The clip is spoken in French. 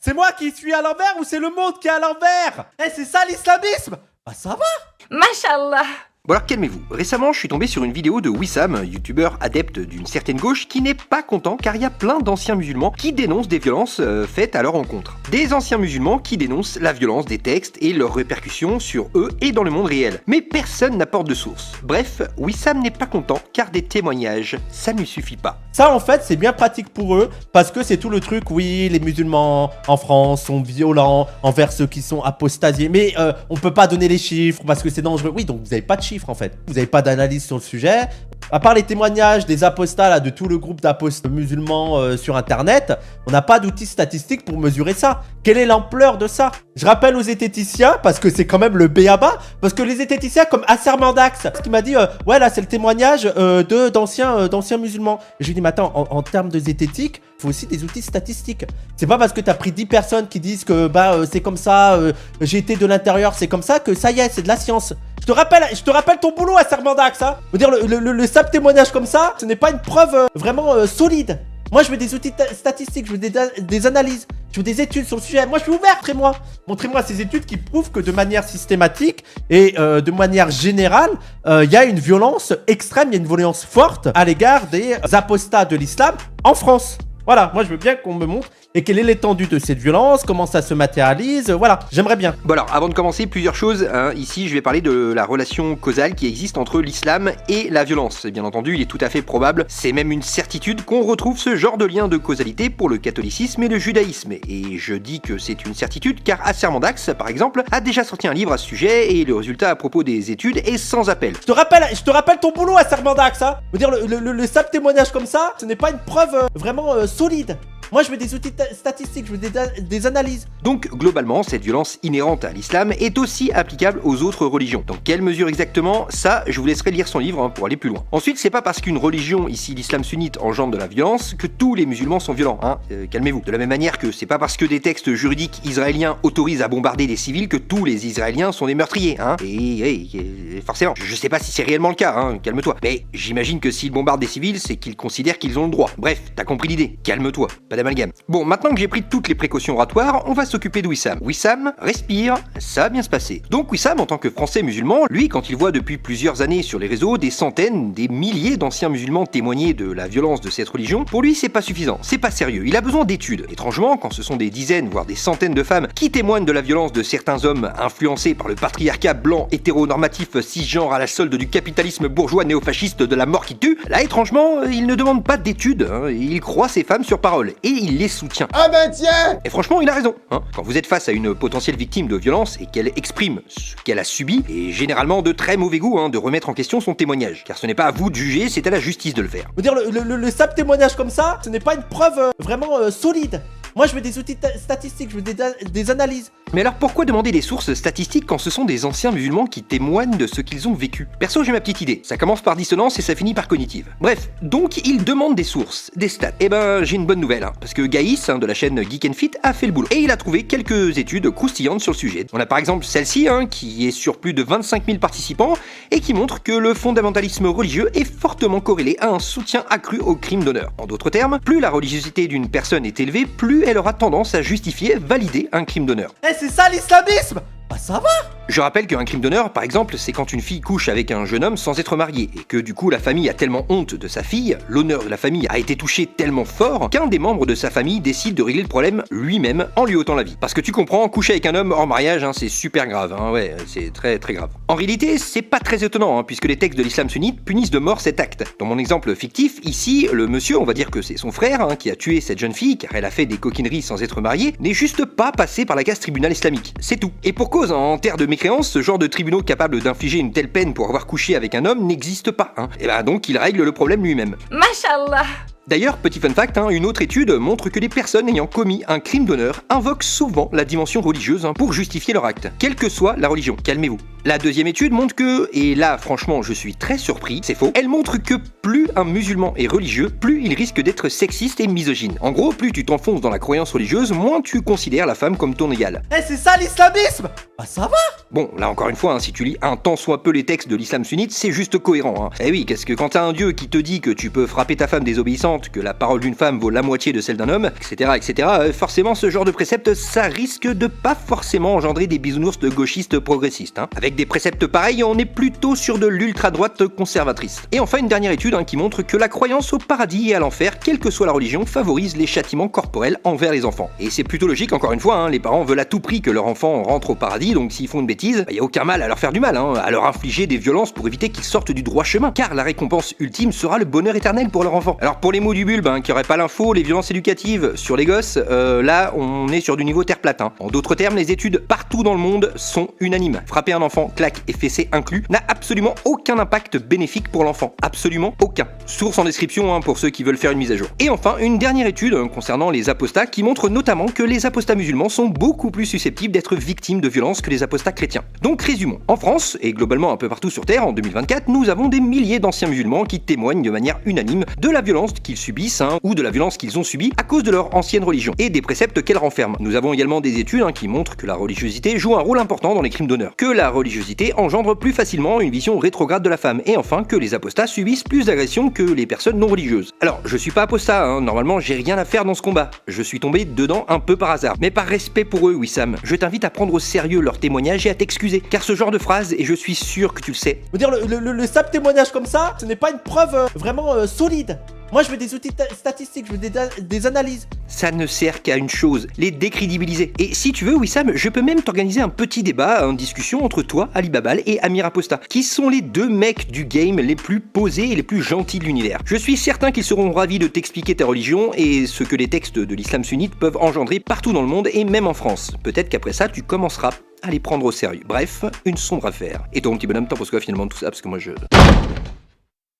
C'est moi qui suis à l'envers ou c'est le monde qui est à l'envers? C'est ça l'islamisme? Bah ça va. Mashallah. Bon alors calmez-vous, récemment je suis tombé sur une vidéo de Wissam, youtubeur adepte d'une certaine gauche qui n'est pas content car il y a plein d'anciens musulmans qui dénoncent des violences faites à leur encontre. Des anciens musulmans qui dénoncent la violence des textes et leurs répercussions sur eux et dans le monde réel. Mais personne n'apporte de source. Bref, Wissam n'est pas content car des témoignages, ça ne lui suffit pas. Ça en fait c'est bien pratique pour eux parce que c'est tout le truc, oui les musulmans en France sont violents envers ceux qui sont apostasiés, mais on peut pas donner les chiffres parce que c'est dangereux. Oui donc vous avez pas de chiffres en fait, vous avez pas d'analyse sur le sujet. À part les témoignages des apostats là, de tout le groupe d'apostats musulmans sur internet, on n'a pas d'outils statistiques pour mesurer ça. Quelle est l'ampleur de ça? Je rappelle aux zététiciens, parce que c'est quand même le b.a.-ba, parce que les zététiciens comme Asser Mandax, qui m'a dit ouais là c'est le témoignage d'anciens musulmans. Et je lui ai dit mais attends, en termes de zététique, il faut aussi des outils statistiques. C'est pas parce que t'as pris 10 personnes qui disent que c'est comme ça, j'ai été de l'intérieur, c'est comme ça, que ça y est, c'est de la science. Je te rappelle ton boulot à Sermandax, hein. Je veux dire, le simple témoignage comme ça, ce n'est pas une preuve vraiment solide. Moi, je veux des outils statistiques, je veux des analyses, je veux des études sur le sujet. Moi, je suis ouvert, montrez-moi ces études qui prouvent que de manière systématique et de manière générale, il y a une violence extrême, il y a une violence forte à l'égard des apostats de l'islam en France. Voilà, moi je veux bien qu'on me montre et quelle est l'étendue de cette violence, comment ça se matérialise, voilà, j'aimerais bien. Bon alors, avant de commencer, plusieurs choses, hein. Ici je vais parler de la relation causale qui existe entre l'islam et la violence. Et bien entendu, il est tout à fait probable, c'est même une certitude qu'on retrouve ce genre de lien de causalité pour le catholicisme et le judaïsme. Et je dis que c'est une certitude car Asser Mandax, par exemple, a déjà sorti un livre à ce sujet et le résultat à propos des études est sans appel. Je te rappelle ton boulot à Asser Mandax, hein. Je veux dire, le simple témoignage comme ça, ce n'est pas une preuve vraiment solide. Moi, je veux des outils statistiques, je veux des analyses. Donc, globalement, cette violence inhérente à l'islam est aussi applicable aux autres religions. Dans quelle mesure exactement? Ça, je vous laisserai lire son livre pour aller plus loin. Ensuite, c'est pas parce qu'une religion, ici l'islam sunnite, engendre de la violence que tous les musulmans sont violents, hein. Calmez-vous. De la même manière que c'est pas parce que des textes juridiques israéliens autorisent à bombarder des civils que tous les Israéliens sont des meurtriers, hein. Et forcément, je sais pas si c'est réellement le cas, hein. Calme-toi. Mais j'imagine que s'ils bombardent des civils, c'est qu'ils considèrent qu'ils ont le droit. Bref, t'as compris l'idée. Calme-toi. D'amalgame. Bon, maintenant que j'ai pris toutes les précautions oratoires, on va s'occuper de Wissam. Wissam, respire, ça va bien se passer. Donc Wissam, en tant que français musulman, lui, quand il voit depuis plusieurs années sur les réseaux des centaines, des milliers d'anciens musulmans témoigner de la violence de cette religion, pour lui c'est pas suffisant, c'est pas sérieux, il a besoin d'études. Étrangement, quand ce sont des dizaines, voire des centaines de femmes qui témoignent de la violence de certains hommes influencés par le patriarcat blanc hétéronormatif cisgenre à la solde du capitalisme bourgeois néofasciste de la mort qui tue, là étrangement, il ne demande pas d'études, hein, il croit ces femmes sur parole. Et il les soutient. Ah ben tiens! Et franchement, il a raison. Hein. Quand vous êtes face à une potentielle victime de violence et qu'elle exprime ce qu'elle a subi, et généralement de très mauvais goût, hein, de remettre en question son témoignage. Car ce n'est pas à vous de juger, c'est à la justice de le faire. Je veux dire, le simple témoignage comme ça, ce n'est pas une preuve vraiment solide. Moi, je veux des outils statistiques, je veux des analyses. Mais alors pourquoi demander des sources statistiques quand ce sont des anciens musulmans qui témoignent de ce qu'ils ont vécu? Perso, j'ai ma petite idée. Ça commence par dissonance et ça finit par cognitive. Bref, donc ils demandent des sources, des stats. Eh ben, j'ai une bonne nouvelle, hein, parce que Gaïs, de la chaîne Geek and Fit, a fait le boulot. Et il a trouvé quelques études croustillantes sur le sujet. On a par exemple celle-ci, qui est sur plus de 25 000 participants, et qui montre que le fondamentalisme religieux est fortement corrélé à un soutien accru au crime d'honneur. En d'autres termes, plus la religiosité d'une personne est élevée, plus elle aura tendance à justifier, valider un crime d'honneur. C'est ça l'islamisme? Bah ça va. Je rappelle qu'un crime d'honneur, par exemple, c'est quand une fille couche avec un jeune homme sans être mariée, et que du coup la famille a tellement honte de sa fille, l'honneur de la famille a été touché tellement fort, qu'un des membres de sa famille décide de régler le problème lui-même en lui ôtant la vie. Parce que tu comprends, coucher avec un homme hors mariage, c'est super grave, ouais, c'est très très grave. En réalité, c'est pas très étonnant, puisque les textes de l'islam sunnite punissent de mort cet acte. Dans mon exemple fictif, ici, le monsieur, on va dire que c'est son frère, qui a tué cette jeune fille, car elle a fait des coquineries sans être mariée, n'est juste pas passé par la case tribunal islamique. C'est tout. Et pour cause, en terre de mécréance, ce genre de tribunaux capables d'infliger une telle peine pour avoir couché avec un homme n'existe pas. Et ben donc il règle le problème lui-même. Mashallah. D'ailleurs, petit fun fact, une autre étude montre que les personnes ayant commis un crime d'honneur invoquent souvent la dimension religieuse pour justifier leur acte, quelle que soit la religion. Calmez-vous. La deuxième étude montre que, et là franchement je suis très surpris, c'est faux, elle montre que plus un musulman est religieux, plus il risque d'être sexiste et misogyne. En gros, plus tu t'enfonces dans la croyance religieuse, moins tu considères la femme comme ton égale. C'est ça l'islamisme? Bah ça va. Bon, là encore une fois, si tu lis un tant soit peu les textes de l'islam sunnite, c'est juste cohérent. Eh oui, qu'est-ce que quand t'as un dieu qui te dit que tu peux frapper ta femme désobéissante que la parole d'une femme vaut la moitié de celle d'un homme, etc., forcément ce genre de précepte, ça risque de pas forcément engendrer des bisounours de gauchistes progressistes. Avec des préceptes pareils, on est plutôt sur de l'ultra-droite conservatrice. Et enfin, une dernière étude qui montre que la croyance au paradis et à l'enfer, quelle que soit la religion, favorise les châtiments corporels envers les enfants. Et c'est plutôt logique, encore une fois, les parents veulent à tout prix que leur enfant rentre au paradis, donc s'ils font une bêtise, y a aucun mal à leur faire du mal, à leur infliger des violences pour éviter qu'ils sortent du droit chemin, car la récompense ultime sera le bonheur éternel pour leur enfant. Alors pour les mots du bulbe, qui auraient pas l'info, les violences éducatives sur les gosses, là on est sur du niveau terre plate. En d'autres termes, les études partout dans le monde sont unanimes. Frapper un enfant, claque et fessée inclus, n'a absolument aucun impact bénéfique pour l'enfant. Absolument aucun. Source en description pour ceux qui veulent faire une mise à jour. Et enfin, une dernière étude concernant les apostats qui montre notamment que les apostats musulmans sont beaucoup plus susceptibles d'être victimes de violences que les apostats chrétiens. Donc résumons. En France, et globalement un peu partout sur Terre, en 2024, nous avons des milliers d'anciens musulmans qui témoignent de manière unanime de la violence qu'ils subissent ou de la violence qu'ils ont subie à cause de leur ancienne religion et des préceptes qu'elle renferme. Nous avons également des études qui montrent que la religiosité joue un rôle important dans les crimes d'honneur, que la religiosité engendre plus facilement une vision rétrograde de la femme, et enfin que les apostats subissent plus d'agressions que les personnes non religieuses. Alors, je suis pas apostat, normalement j'ai rien à faire dans ce combat. Je suis tombé dedans un peu par hasard. Mais par respect pour eux, Wissam, je t'invite à prendre au sérieux leurs témoignages et à t'excuser. Car ce genre de phrase, et je suis sûr que tu le sais... Je veux dire, le simple témoignage comme ça, ce n'est pas une preuve vraiment solide. Moi, je veux des outils statistiques, je veux des analyses. Ça ne sert qu'à une chose, les décrédibiliser. Et si tu veux, Wissam, je peux même t'organiser un petit débat, une discussion entre toi, Ali Babal, et Amir Aposta, qui sont les deux mecs du game les plus posés et les plus gentils de l'univers. Je suis certain qu'ils seront ravis de t'expliquer ta religion et ce que les textes de l'islam sunnite peuvent engendrer partout dans le monde et même en France. Peut-être qu'après ça, tu commenceras à les prendre au sérieux. Bref, une sombre affaire. Et toi, mon petit bonhomme, t'en penses quoi finalement de tout ça? Parce que moi, je...